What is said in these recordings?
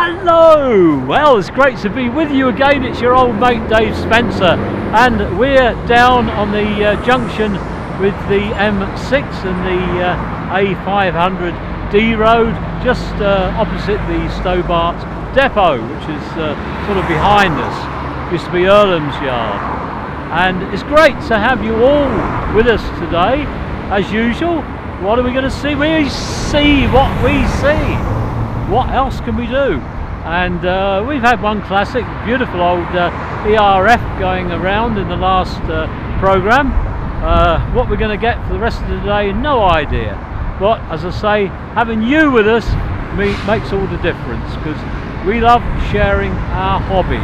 Hello! Well, it's great to be with you again. It's your old mate Dave Spencer, and we're down on the junction with the M6 and the A500D road, just opposite the Stobart depot, which is sort of behind us. Used to be Earlham's Yard, and it's great to have you all with us today. As usual, what are we going to see? We see what we see. What else can we do? And we've had one classic, beautiful old ERF going around in the last programme. What we're going to get for the rest of the day, no idea. But as I say, having you with us makes all the difference, because we love sharing our hobby.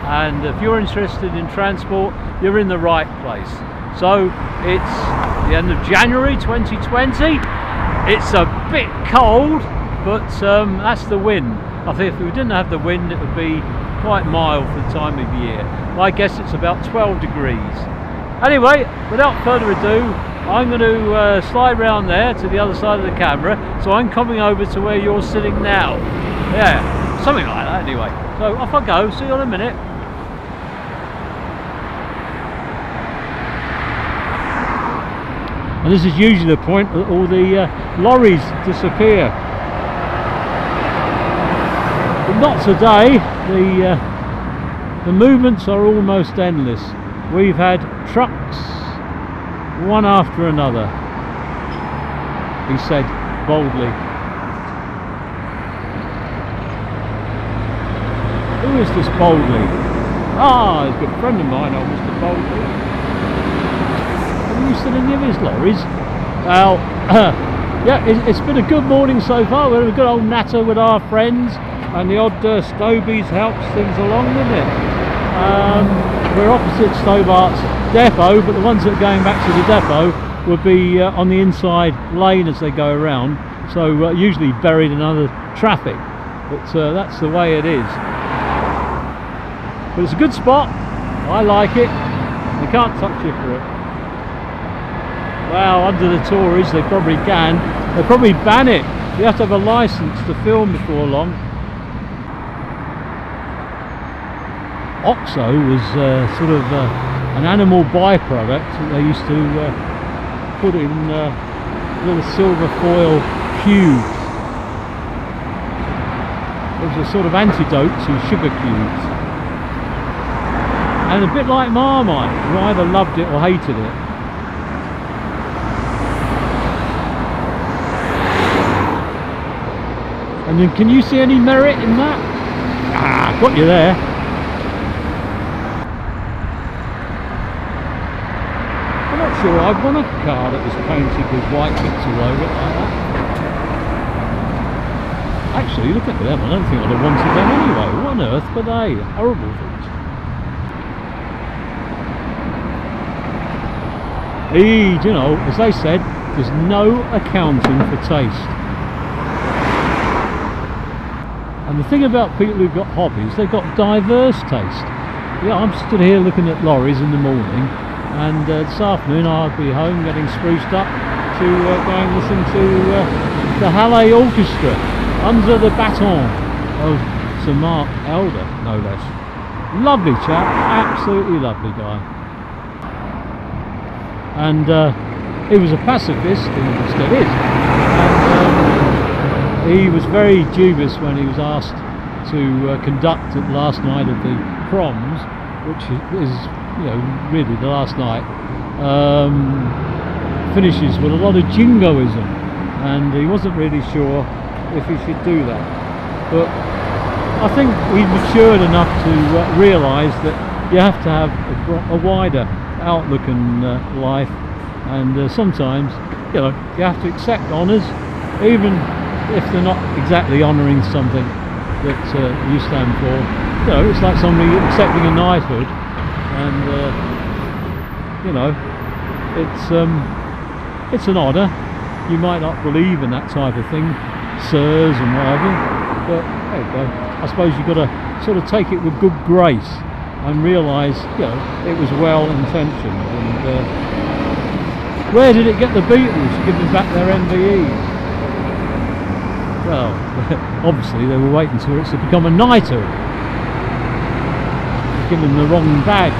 And if you're interested in transport, you're in the right place. So it's the end of January 2020. It's a bit cold, but that's the wind. I think if we didn't have the wind, it would be quite mild for the time of year. I guess it's about 12 degrees. Anyway, without further ado, I'm going to slide round there to the other side of the camera, so I'm coming over to where you're sitting now. Yeah, something like that anyway. So off I go, see you in a minute. And this is usually the point that all the lorries disappear. But not today. The movements are almost endless. We've had trucks one after another, he said boldly. Who is this boldly? Ah, he's a good friend of mine, old Mr. Boldly. Have you seen any of his lorries? Well, yeah, it's been a good morning so far. We're having a good old natter with our friends, and the odd Stobies helps things along, doesn't it? We're opposite Stobart's depot, but the ones that are going back to the depot would be on the inside lane as they go around, so usually buried in other traffic, but that's the way it is. But it's a good spot. I like it. You can't touch you for it. Well, under the Tories they probably can. They'll probably ban it. You have to have a licence to film before long. Oxo was sort of an animal byproduct that they used to put in little silver foil cubes. It was a sort of antidote to sugar cubes. And a bit like Marmite, you either loved it or hated it. And then can you see any merit in that? Ah, got you there. I'm not sure I'd want a car that was painted with white bits all over it like that. Actually, look at them, I don't think I'd have wanted them anyway. What on earth were they? Horrible things. You know, as they said, there's no accounting for taste. And the thing about people who've got hobbies, they've got diverse taste. Yeah, I'm stood here looking at lorries in the morning, and this afternoon I'll be home getting spruced up to go and listen to the Halle Orchestra under the baton of Sir Mark Elder, no less. Lovely chap, absolutely lovely guy. And he was a pacifist, and still is. And he was very dubious when he was asked to conduct the last night of the proms, which is, you know, really the last night. Finishes with a lot of jingoism, and he wasn't really sure if he should do that. But I think he's matured enough to realise that you have to have a wider outlook in life, and sometimes, you know, you have to accept honours, even if they're not exactly honouring something that you stand for. You know, it's like somebody accepting a knighthood, and you know, it's an honour. You might not believe in that type of thing, sirs and whatever, but there you go. I suppose you've got to sort of take it with good grace and realise, you know, it was well intentioned. And where did it get the Beatles giving back their MVEs? Well, obviously they were waiting for it to become a knighthood. Give them the wrong badge.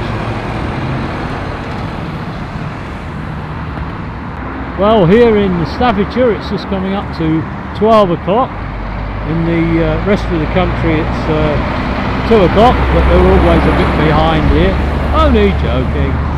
Well, here in Staffordshire it's just coming up to 12 o'clock. In the rest of the country it's 2 o'clock, but they're always a bit behind here. Only joking.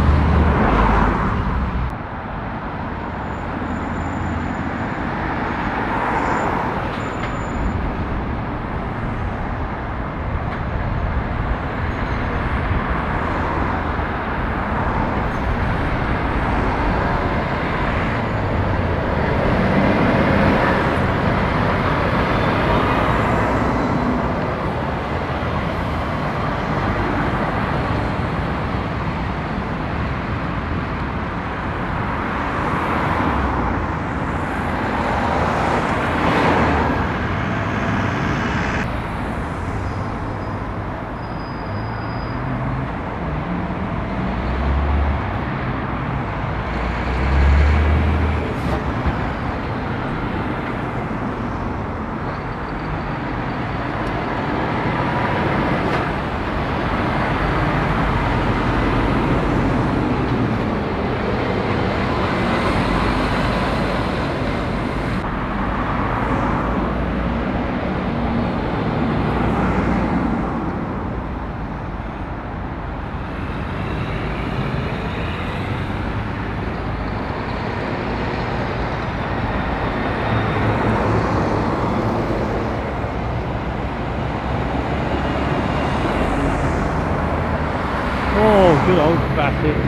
Good old Bassett.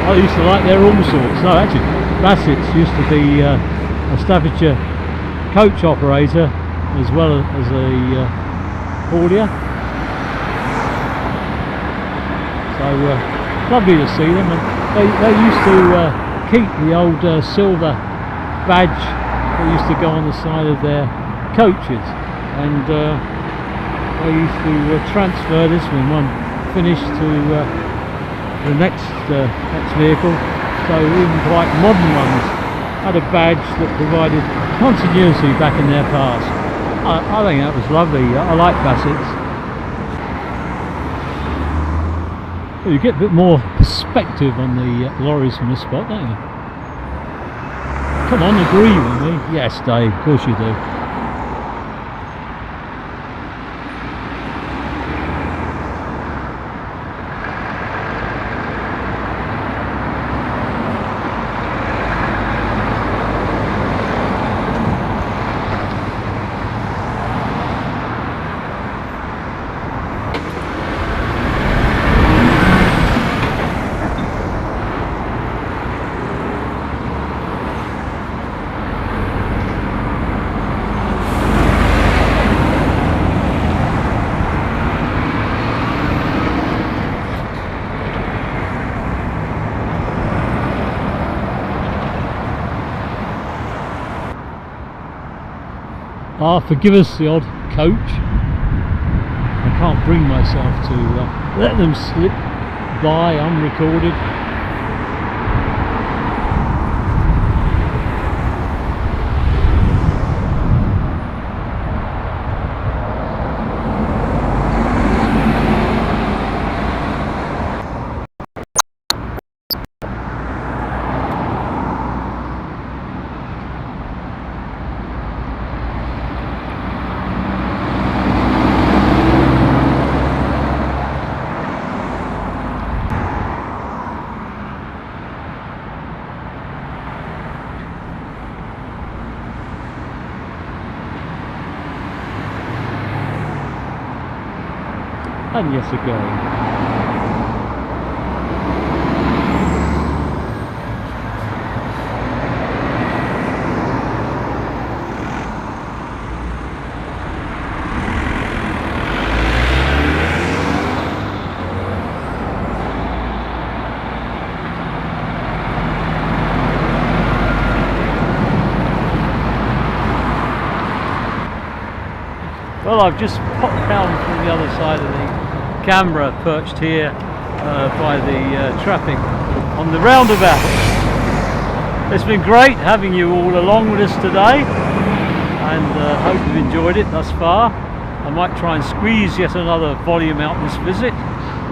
I used to like their all sorts. No, actually, Bassett's used to be a Staffordshire coach operator as well as a haulier. So lovely to see them. And they used to keep the old silver badge that used to go on the side of their coaches, and they used to transfer this one finished to the next vehicle, so even quite modern ones had a badge that provided continuity back in their past. I think that was lovely. I like Bassett's. Well, you get a bit more perspective on the lorries from this spot, don't you? Come on, agree with me. Yes, Dave, of course you do. Forgive us the odd coach. I can't bring myself to let them slip by unrecorded. And yes again. Well, I've just popped down from the other side of the camera, perched here by the traffic on the roundabout. It's been great having you all along with us today. and hope you've enjoyed it thus far. I might try and squeeze yet another volume out this visit.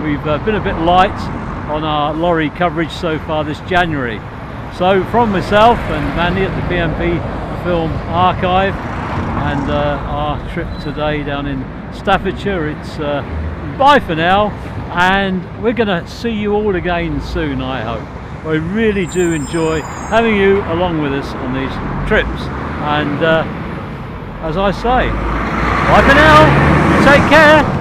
We've been a bit light on our lorry coverage so far this January. So from myself and Mandy at the PMP Film Archive and our trip today down in Staffordshire, it's bye for now, and we're going to see you all again soon, I hope. I really do enjoy having you along with us on these trips, and as I say, bye for now, take care.